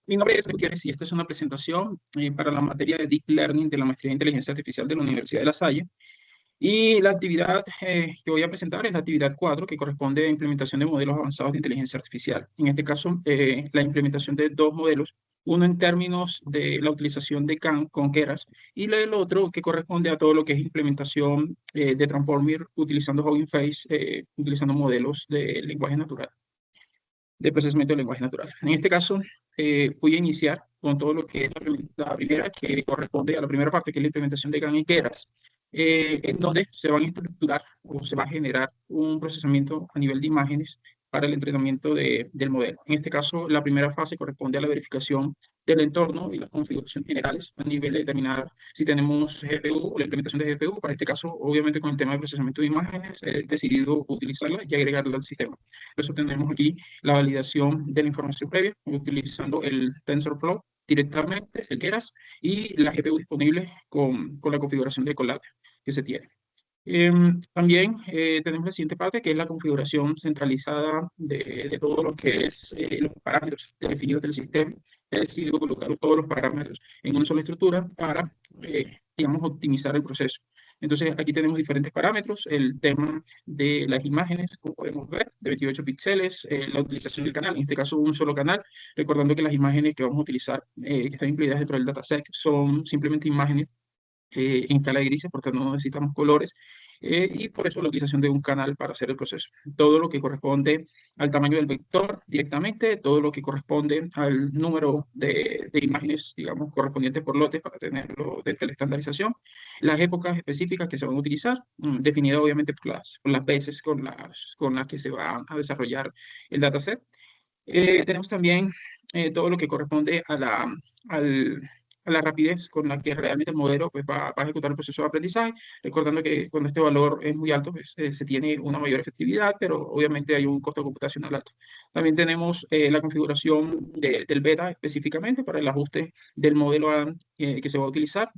Mi nombre es Gutiérrez y esta es una presentación para la materia de Deep Learning de la Maestría de Inteligencia Artificial de la Universidad de La Salle. Y la actividad que voy a presentar es la actividad 4, que corresponde a implementación de modelos avanzados de inteligencia artificial. En este caso, la implementación de dos modelos, uno en términos de la utilización de CAN con Keras y el otro que corresponde a todo lo que es implementación de Transformer utilizando Hugging Face, utilizando modelos de lenguaje natural, de procesamiento de lenguaje natural. En este caso, voy a iniciar con todo lo que es la primera, que corresponde a la primera parte, que es la implementación de GAN y Keras, en donde se van a estructurar o se va a generar un procesamiento a nivel de imágenes para el entrenamiento del modelo. En este caso, la primera fase corresponde a la verificación del entorno y las configuraciones generales a nivel de determinar si tenemos GPU o la implementación de GPU. Para este caso, obviamente con el tema de procesamiento de imágenes, he decidido utilizarla y agregarla al sistema. Por eso tenemos aquí la validación de la información previa utilizando el TensorFlow directamente, si quieras, y la GPU disponible con la configuración de Colab que se tiene. También tenemos la siguiente parte, que es la configuración centralizada de todo lo que es los parámetros definidos del sistema. He decidido colocar todos los parámetros en una sola estructura para, digamos, optimizar el proceso. Entonces, aquí tenemos diferentes parámetros, el tema de las imágenes, como podemos ver, de 28 píxeles, la utilización del canal, en este caso un solo canal, recordando que las imágenes que vamos a utilizar, que están incluidas dentro del dataset, son simplemente imágenes en escala de grises, porque no necesitamos colores, y por eso la utilización de un canal para hacer el proceso. Todo lo que corresponde al tamaño del vector directamente, todo lo que corresponde al número de imágenes, digamos, correspondientes por lotes para tenerlo dentro de la estandarización, las épocas específicas que se van a utilizar, definidas obviamente por las veces con las que se va a desarrollar el dataset. Tenemos también todo lo que corresponde a la rapidez con la que realmente el modelo pues, va a ejecutar el proceso de aprendizaje, recordando que cuando este valor es muy alto, pues, se tiene una mayor efectividad, pero obviamente hay un costo computacional alto. También tenemos la configuración del beta específicamente para el ajuste del modelo que se va a utilizar,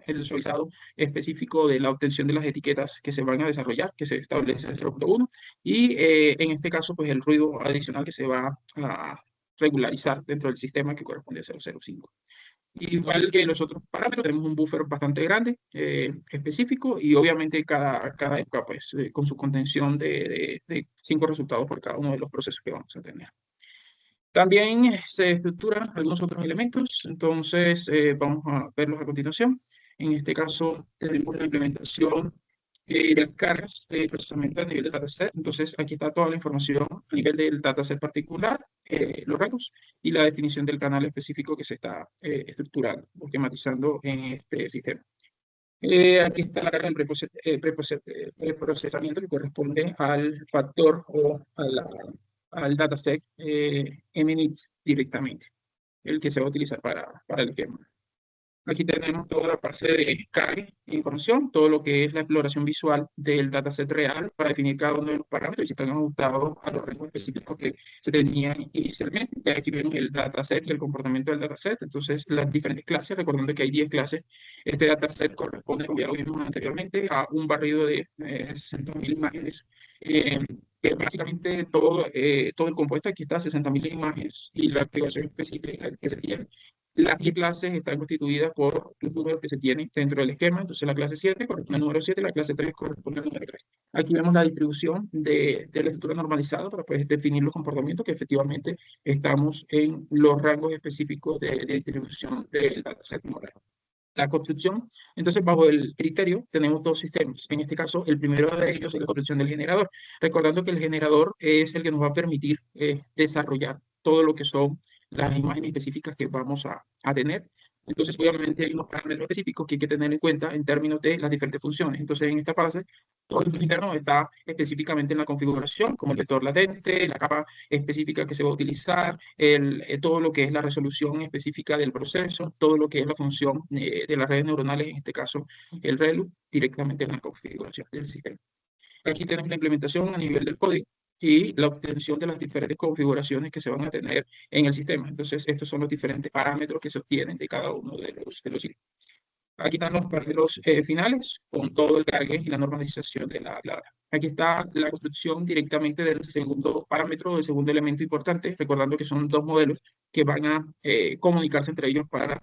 el suavizado específico de la obtención de las etiquetas que se van a desarrollar, que se establece en 0.1, y en este caso, pues el ruido adicional que se va a regularizar dentro del sistema que corresponde a 0.05. Igual que los otros parámetros, tenemos un buffer bastante grande, específico, y obviamente cada época, pues, con su contención de 5 resultados por cada uno de los procesos que vamos a tener. También se estructuran algunos otros elementos, entonces vamos a verlos a continuación. En este caso, tenemos la implementación de las cargas de procesamiento a nivel del dataset. Entonces, aquí está toda la información a nivel del dataset particular, los rangos y la definición del canal específico que se está estructurando o esquematizando en este sistema. Aquí está la carga del preprocesamiento que corresponde al factor o al dataset MNITs directamente, el que se va a utilizar para el esquema. Aquí tenemos toda la parte de carga de información, todo lo que es la exploración visual del dataset real para definir cada uno de los parámetros y si están ajustados a los rangos específicos que se tenían inicialmente. Y aquí vemos el dataset y el comportamiento del dataset. Entonces, las diferentes clases, recordando que hay 10 clases, este dataset corresponde, como ya lo vimos anteriormente, a un barrido de 60.000 imágenes. Que básicamente todo el compuesto aquí está 60.000 imágenes y la activación específica que se tiene. Las 10 clases están constituidas por los números que se tienen dentro del esquema. Entonces, la clase 7 corresponde al número 7, la clase 3 corresponde al número 3. Aquí vemos la distribución de la estructura normalizada para poder definir los comportamientos que efectivamente estamos en los rangos específicos de distribución del dataset modelo. La construcción, entonces bajo el criterio tenemos dos sistemas. En este caso, el primero de ellos es la construcción del generador. Recordando que el generador es el que nos va a permitir desarrollar todo lo que son las imágenes específicas que vamos a tener. Entonces, obviamente hay unos parámetros específicos que hay que tener en cuenta en términos de las diferentes funciones. Entonces, en esta fase, todo el interno está específicamente en la configuración, como el vector latente, la capa específica que se va a utilizar, todo lo que es la resolución específica del proceso, todo lo que es la función de las redes neuronales, en este caso el ReLU, directamente en la configuración del sistema. Aquí tenemos la implementación a nivel del código y la obtención de las diferentes configuraciones que se van a tener en el sistema. Entonces, estos son los diferentes parámetros que se obtienen de cada uno de los sistemas. Aquí están los parámetros finales con todo el cargue y la normalización de la data. Aquí está la construcción directamente del segundo parámetro, del segundo elemento importante, recordando que son dos modelos que van a comunicarse entre ellos para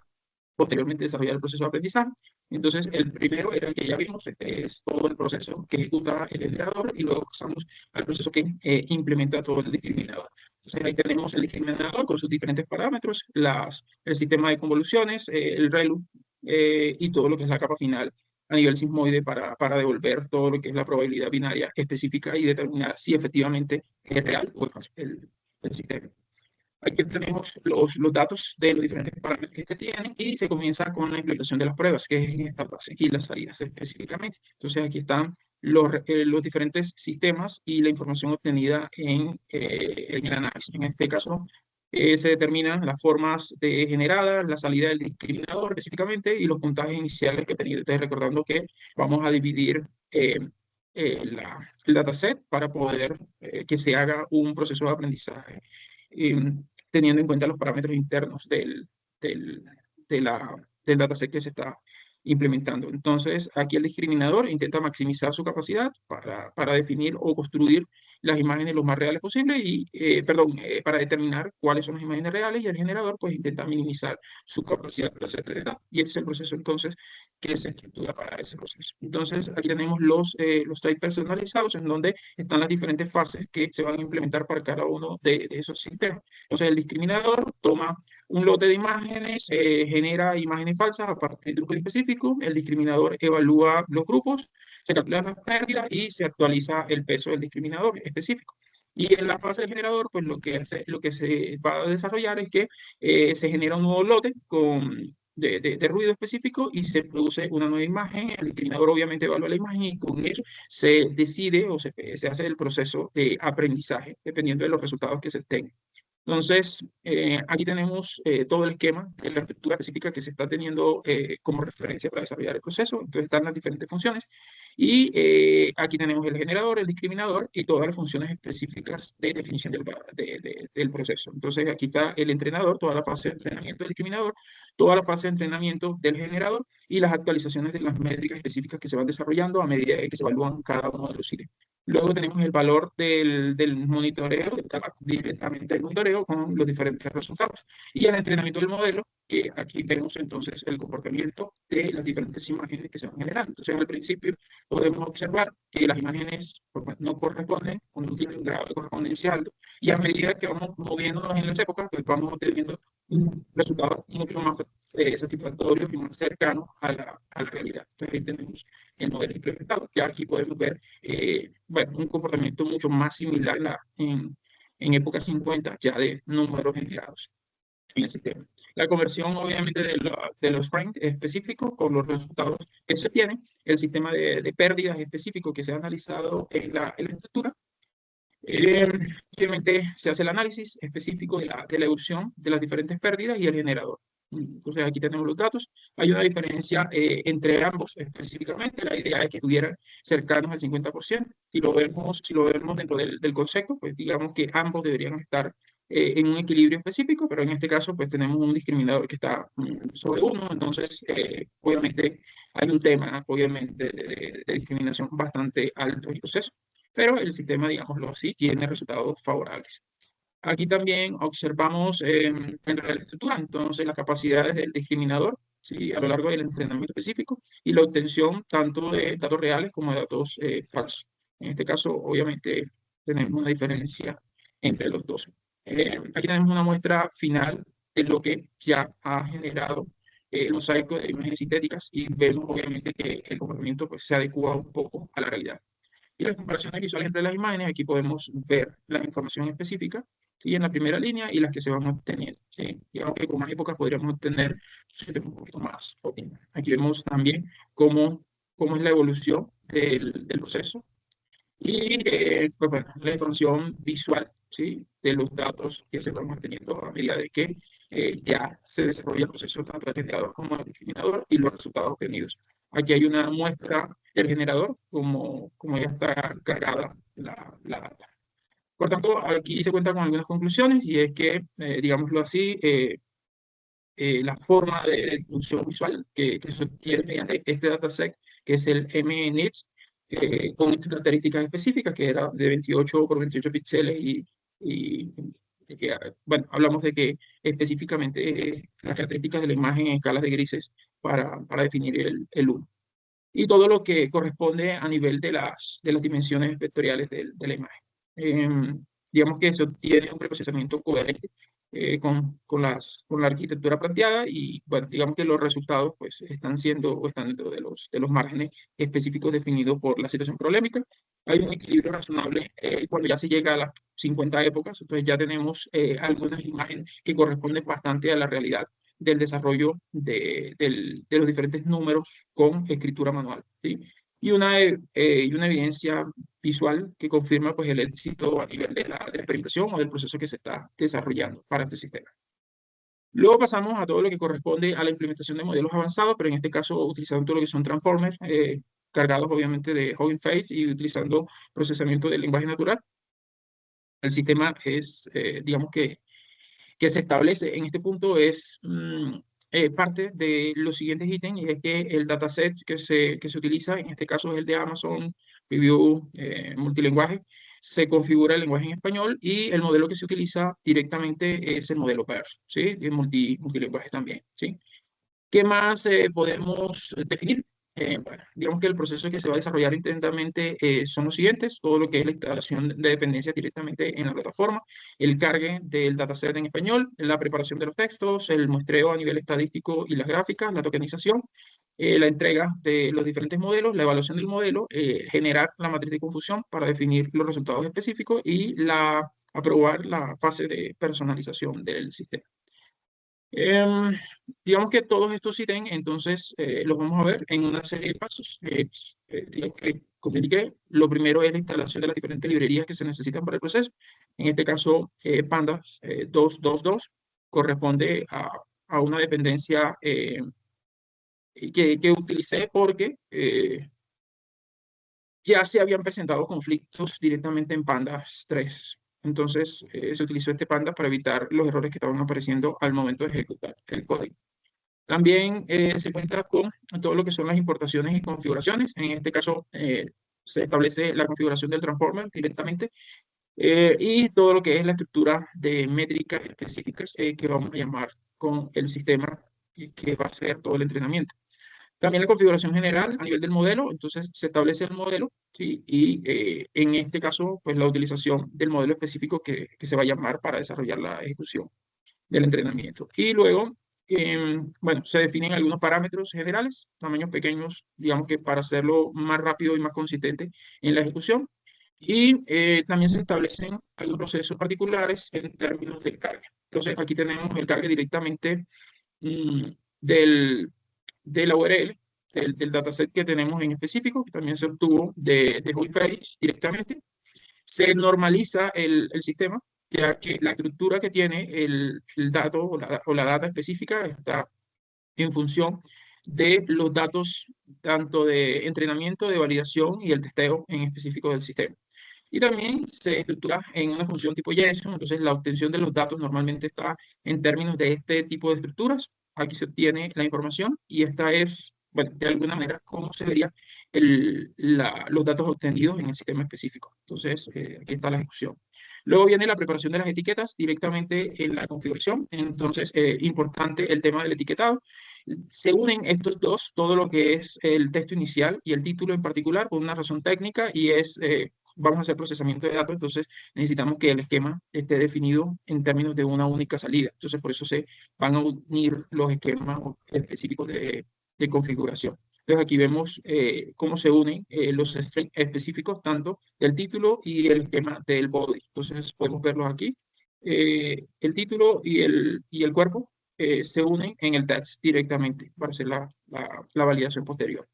posteriormente desarrollar el proceso de aprendizaje. Entonces, el primero era el que ya vimos, este es todo el proceso que ejecuta el generador y luego pasamos al proceso que implementa todo el discriminador. Entonces, ahí tenemos el discriminador con sus diferentes parámetros, el sistema de convoluciones, el ReLU y todo lo que es la capa final a nivel sismoide para devolver todo lo que es la probabilidad binaria específica y determinar si efectivamente es real o es falso el sistema. Aquí tenemos los datos de los diferentes parámetros que tienen y se comienza con la implementación de las pruebas, que es en esta fase, y las salidas específicamente. Entonces aquí están los diferentes sistemas y la información obtenida en el análisis. En este caso se determinan las formas de generadas, la salida del discriminador específicamente y los puntajes iniciales que he tenido. Entonces recordando que vamos a dividir el dataset para poder que se haga un proceso de aprendizaje teniendo en cuenta los parámetros internos del, del dataset que se está implementando. Entonces, aquí el discriminador intenta maximizar su capacidad para definir o construir las imágenes lo más reales posible y, para determinar cuáles son las imágenes reales y el generador pues intenta minimizar su capacidad para hacer datos. Y ese es el proceso entonces que se estructura para ese proceso. Entonces, aquí tenemos los types personalizados en donde están las diferentes fases que se van a implementar para cada uno de esos sistemas. Entonces, el discriminador toma un lote de imágenes, genera imágenes falsas a partir de un grupo específico, el discriminador evalúa los grupos, se calculan las pérdidas y se actualiza el peso del discriminador específico. Y en la fase del generador, pues lo que se va a desarrollar es que se genera un nuevo lote de ruido específico y se produce una nueva imagen. El discriminador obviamente evalúa la imagen y con eso se decide o se hace el proceso de aprendizaje dependiendo de los resultados que se tengan. Entonces, aquí tenemos todo el esquema de la estructura específica que se está teniendo como referencia para desarrollar el proceso. Entonces, están las diferentes funciones. Y aquí tenemos el generador, el discriminador y todas las funciones específicas de definición del proceso. Entonces, aquí está el entrenador, toda la fase de entrenamiento del discriminador, toda la fase de entrenamiento del generador y las actualizaciones de las métricas específicas que se van desarrollando a medida que se evalúan cada uno de los ítems. Luego tenemos el valor del monitoreo, directamente el monitoreo con los diferentes resultados. Y el entrenamiento del modelo, que aquí vemos entonces el comportamiento de las diferentes imágenes que se van generando. Entonces, al principio podemos observar que las imágenes no corresponden o no tienen un grado de correspondencia alto. Y a medida que vamos moviéndonos en las épocas, pues vamos obteniendo un resultado mucho más satisfactorio y más cercano a la realidad. Entonces, ahí tenemos el modelo implementado. Ya aquí podemos ver un comportamiento mucho más similar en época 50 ya de números generados en el sistema. La conversión, obviamente, de los frames específicos con los resultados que se tienen, el sistema de pérdidas específico que se ha analizado en la estructura. Obviamente se hace el análisis específico de la erupción de las diferentes pérdidas y el generador. Entonces aquí tenemos los datos. Hay una diferencia entre ambos específicamente. La idea es que estuvieran cercanos al 50%. Si lo vemos dentro del concepto, pues digamos que ambos deberían estar en un equilibrio específico, pero en este caso pues tenemos un discriminador que está sobre uno. Entonces, obviamente hay un tema, obviamente, de discriminación bastante alto en el proceso, pero el sistema, digámoslo así, tiene resultados favorables. Aquí también observamos dentro de la estructura, entonces, las capacidades del discriminador, ¿sí? A lo largo del entrenamiento específico y la obtención tanto de datos reales como de datos falsos. En este caso, obviamente, tenemos una diferencia entre los dos. Aquí tenemos una muestra final de lo que ya ha generado el mosaico de imágenes sintéticas y vemos, obviamente, que el comportamiento pues, se adecua un poco a la realidad. Y las comparaciones visuales entre las imágenes, aquí podemos ver la información específica y en la primera línea y las que se van obteniendo. ¿Sí? Digamos que con más épocas podríamos obtener un sistema un poquito más óptimo. Aquí vemos también cómo es la evolución del proceso y pues bueno, la información visual, ¿sí? De los datos que se van obteniendo a medida de que ya se desarrolla el proceso tanto del generador como del discriminador y los resultados obtenidos. Aquí hay una muestra del generador, como ya está cargada la data. Por tanto, aquí se cuenta con algunas conclusiones y es que, digámoslo así, la forma de distribución visual que se obtiene mediante este dataset, que es el MNITS, con estas características específicas, que era de 28 por 28 píxeles y que, bueno, hablamos de que específicamente las características de la imagen en escalas de grises para definir el 1. Y todo lo que corresponde a nivel de las dimensiones vectoriales de la imagen. Digamos que se obtiene un preprocesamiento coherente con la arquitectura planteada y, bueno, digamos que los resultados pues están siendo o están dentro de los márgenes específicos definidos por la situación problemática. Hay un equilibrio razonable cuando ya se llega a las 50 épocas, entonces ya tenemos algunas imágenes que corresponden bastante a la realidad del desarrollo de los diferentes números con escritura manual, ¿sí? Y una evidencia visual que confirma pues, el éxito a nivel de la experimentación o del proceso que se está desarrollando para este sistema. Luego pasamos a todo lo que corresponde a la implementación de modelos avanzados, pero en este caso utilizando todo lo que son transformers, cargados obviamente de Hugging Face y utilizando procesamiento del lenguaje natural. El sistema es, digamos que se establece en este punto es parte de los siguientes ítems, y es que el dataset que se utiliza, en este caso es el de Amazon Preview Multilenguaje, se configura el lenguaje en español y el modelo que se utiliza directamente es el modelo PERS, ¿sí? Y multilenguaje también, ¿sí? ¿Qué más podemos definir? Bueno, digamos que el proceso que se va a desarrollar internamente son los siguientes: todo lo que es la instalación de dependencias directamente en la plataforma, el cargue del dataset en español, la preparación de los textos, el muestreo a nivel estadístico y las gráficas, la tokenización, la entrega de los diferentes modelos, la evaluación del modelo, generar la matriz de confusión para definir los resultados específicos y aprobar la fase de personalización del sistema. Digamos que todos estos ítems, entonces, los vamos a ver en una serie de pasos. Digamos que, como indiqué, lo primero es la instalación de las diferentes librerías que se necesitan para el proceso. En este caso, Pandas 222 corresponde a una dependencia que utilicé porque ya se habían presentado conflictos directamente en Pandas 3. Entonces, se utilizó este Pandas para evitar los errores que estaban apareciendo al momento de ejecutar el código. También se cuenta con todo lo que son las importaciones y configuraciones. En este caso, se establece la configuración del transformer directamente y todo lo que es la estructura de métricas específicas que vamos a llamar con el sistema que va a hacer todo el entrenamiento. También la configuración general a nivel del modelo, entonces se establece el modelo, ¿sí? Y en este caso, pues la utilización del modelo específico que se va a llamar para desarrollar la ejecución del entrenamiento. Y luego, bueno, se definen algunos parámetros generales, tamaños pequeños, digamos que para hacerlo más rápido y más consistente en la ejecución. Y también se establecen algunos procesos particulares en términos del cargue. Entonces, aquí tenemos el cargue directamente mm, de la URL, del dataset que tenemos en específico, que también se obtuvo de Hugging Face directamente. Se normaliza el sistema, ya que la estructura que tiene el dato o la data específica está en función de los datos tanto de entrenamiento, de validación y el testeo en específico del sistema. Y también se estructura en una función tipo JSON, entonces la obtención de los datos normalmente está en términos de este tipo de estructuras. Aquí se obtiene la información y esta es, bueno, de alguna manera, cómo se verían los datos obtenidos en el sistema específico. Entonces, aquí está la ejecución. Luego viene la preparación de las etiquetas directamente en la configuración. Entonces, importante el tema del etiquetado. Se unen estos dos, todo lo que es el texto inicial y el título en particular, por una razón técnica, y es vamos a hacer procesamiento de datos, entonces necesitamos que el esquema esté definido en términos de una única salida. Entonces, por eso se van a unir los esquemas específicos de configuración. Entonces, aquí vemos cómo se unen los strings específicos tanto del título y el esquema del body. Entonces, podemos verlos aquí. El título y el cuerpo se unen en el text directamente para hacer la validación posterior.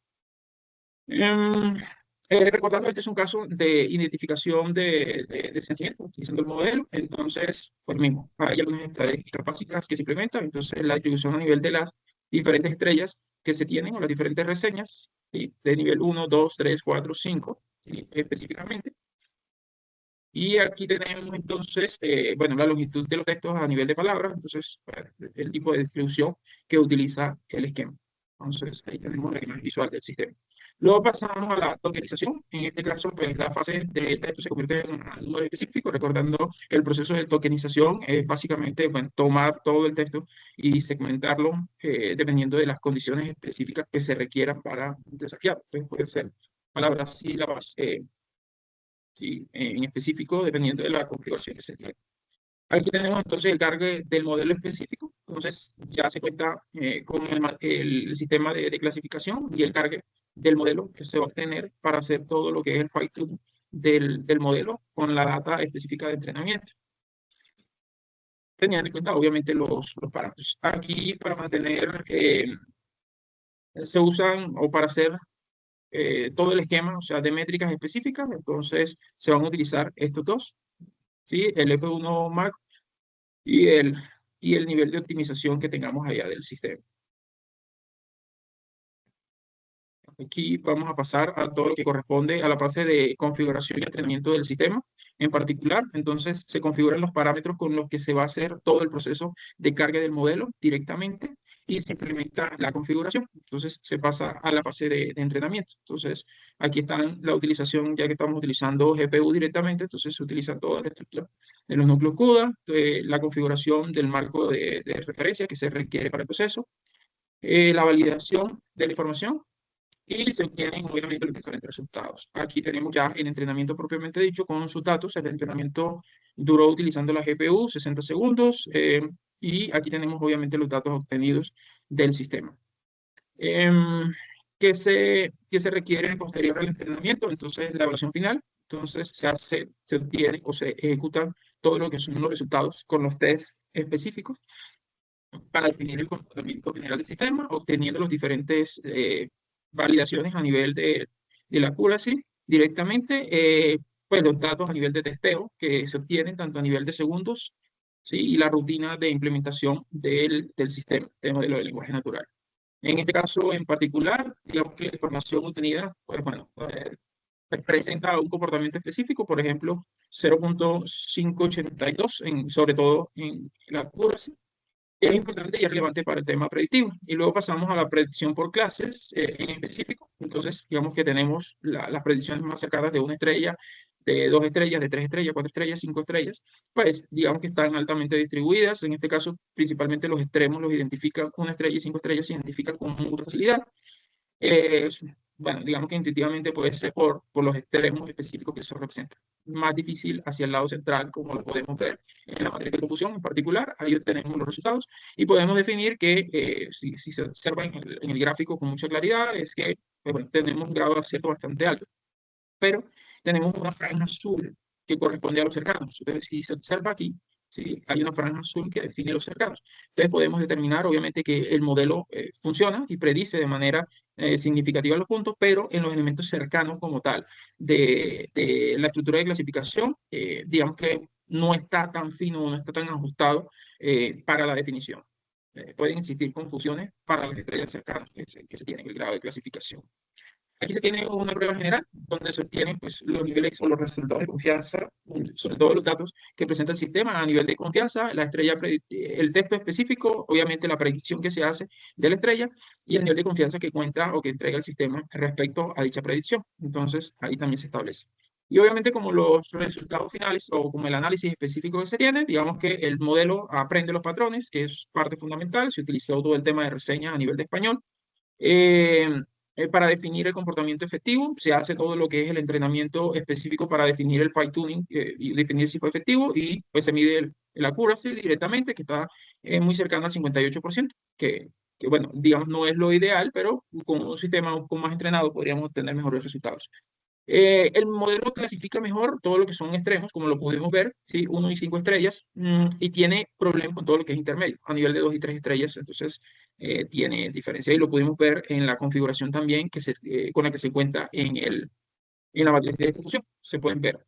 Recordando, este es un caso de identificación de sentimiento utilizando el modelo. Entonces, pues mismo, hay algunas estadísticas básicas que se implementan. Entonces, la distribución a nivel de las diferentes estrellas que se tienen o las diferentes reseñas, ¿sí? De nivel 1, 2, 3, 4, 5, ¿sí? Específicamente. Y aquí tenemos entonces, bueno, la longitud de los textos a nivel de palabras, entonces el tipo de distribución que utiliza el esquema. Entonces ahí tenemos la imagen visual del sistema. Luego pasamos a la tokenización. En este caso, pues la fase de texto se convierte en un número específico, recordando que el proceso de tokenización es básicamente, bueno, tomar todo el texto y segmentarlo dependiendo de las condiciones específicas que se requieran para desafiar. Entonces puede ser palabras, sílabas, ¿sí? En específico, dependiendo de la configuración que se tiene. Aquí tenemos entonces el cargue del modelo específico. Entonces ya se cuenta con el sistema de clasificación y el cargue del modelo que se va a obtener para hacer todo lo que es el fine-tune del modelo con la data específica de entrenamiento. Teniendo en cuenta, obviamente, los parámetros. Aquí, para mantener, se usan, o para hacer todo el esquema, o sea, de métricas específicas, entonces se van a utilizar estos dos, ¿sí? El F1 Mac y el nivel de optimización que tengamos allá del sistema. Aquí vamos a pasar a todo lo que corresponde a la fase de configuración y entrenamiento del sistema en particular. Entonces, se configuran los parámetros con los que se va a hacer todo el proceso de carga del modelo directamente y se implementa la configuración. Entonces, se pasa a la fase de entrenamiento. Entonces, aquí están la utilización, ya que estamos utilizando GPU directamente, entonces se utiliza toda la estructura de los núcleos CUDA, la configuración del marco de referencia que se requiere para el proceso, la validación de la información y se obtienen obviamente los diferentes resultados. Aquí tenemos ya el entrenamiento propiamente dicho con sus datos. El entrenamiento duró utilizando la GPU 60 segundos y aquí tenemos obviamente los datos obtenidos del sistema. ¿Qué se requiere posterior al entrenamiento? Entonces, la evaluación final. Entonces, se obtiene o se ejecutan todo lo que son los resultados con los tests específicos para definir el comportamiento general del sistema, obteniendo los diferentes validaciones a nivel de la accuracy directamente, pues los datos a nivel de testeo que se obtienen tanto a nivel de segundos, ¿sí? Y la rutina de implementación del sistema, del modelo de lenguaje natural. En este caso en particular, digamos que la información obtenida, pues bueno, presenta un comportamiento específico, por ejemplo, 0.582, sobre todo en la accuracy, es importante y es relevante para el tema predictivo. Y luego pasamos a la predicción por clases en específico. Entonces, digamos que tenemos las predicciones más cercanas de una estrella, de 2 estrellas, de 3 estrellas, 4 estrellas, 5 estrellas. Pues digamos que están altamente distribuidas. En este caso, principalmente los extremos los identifican, 1 estrella y 5 estrellas se identifican con mucha facilidad. Eh, bueno, digamos que intuitivamente puede ser por los extremos específicos que eso representa. Más difícil hacia el lado central, como lo podemos ver en la materia de confusión en particular. Ahí tenemos los resultados y podemos definir que si se observa en el gráfico con mucha claridad, es que pues, bueno, tenemos un grado de acierto bastante alto, pero tenemos una franja azul que corresponde a los cercanos. Entonces, si se observa aquí, ¿sí? Hay una franja azul que define los cercanos. Entonces, podemos determinar, obviamente, que el modelo funciona y predice de manera significativa los puntos, pero en los elementos cercanos como tal de la estructura de clasificación, digamos que no está tan fino, no está tan ajustado para la definición. Pueden existir confusiones para las estrellas cercanas que se tienen el grado de clasificación. Aquí se tiene una prueba general donde se obtienen pues, los niveles o los resultados de confianza, sobre todo los datos que presenta el sistema a nivel de confianza, la estrella, el texto específico, obviamente la predicción que se hace de la estrella y el nivel de confianza que cuenta o que entrega el sistema respecto a dicha predicción. Entonces, ahí también se establece. Y obviamente como los resultados finales o como el análisis específico que se tiene, digamos que el modelo aprende los patrones, que es parte fundamental, se utilizó todo el tema de reseñas a nivel de español. Eh, para definir el comportamiento efectivo, se hace todo lo que es el entrenamiento específico para definir el fine tuning y definir si fue efectivo y pues se mide el accuracy directamente, que está muy cercano al 58%, que bueno, digamos no es lo ideal, pero con un sistema un poco más entrenado podríamos obtener mejores resultados. El modelo clasifica mejor todo lo que son extremos, como lo podemos ver, ¿sí? 1 y 5 estrellas, y tiene problemas con todo lo que es intermedio, a nivel de 2 y 3 estrellas, entonces tiene diferencia. Y lo pudimos ver en la configuración también con la que se cuenta en la matriz de confusión, se pueden ver.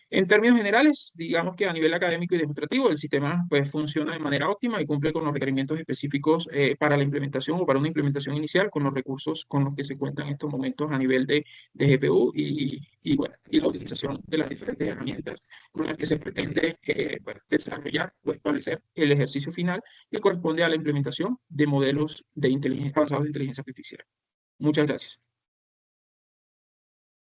En términos generales, digamos que a nivel académico y demostrativo, el sistema pues, funciona de manera óptima y cumple con los requerimientos específicos para la implementación o para una implementación inicial con los recursos con los que se cuentan en estos momentos a nivel de GPU bueno, y la utilización de las diferentes herramientas con las que se pretende pues, desarrollar o establecer el ejercicio final que corresponde a la implementación de modelos de inteligencia avanzados de inteligencia artificial. Muchas gracias.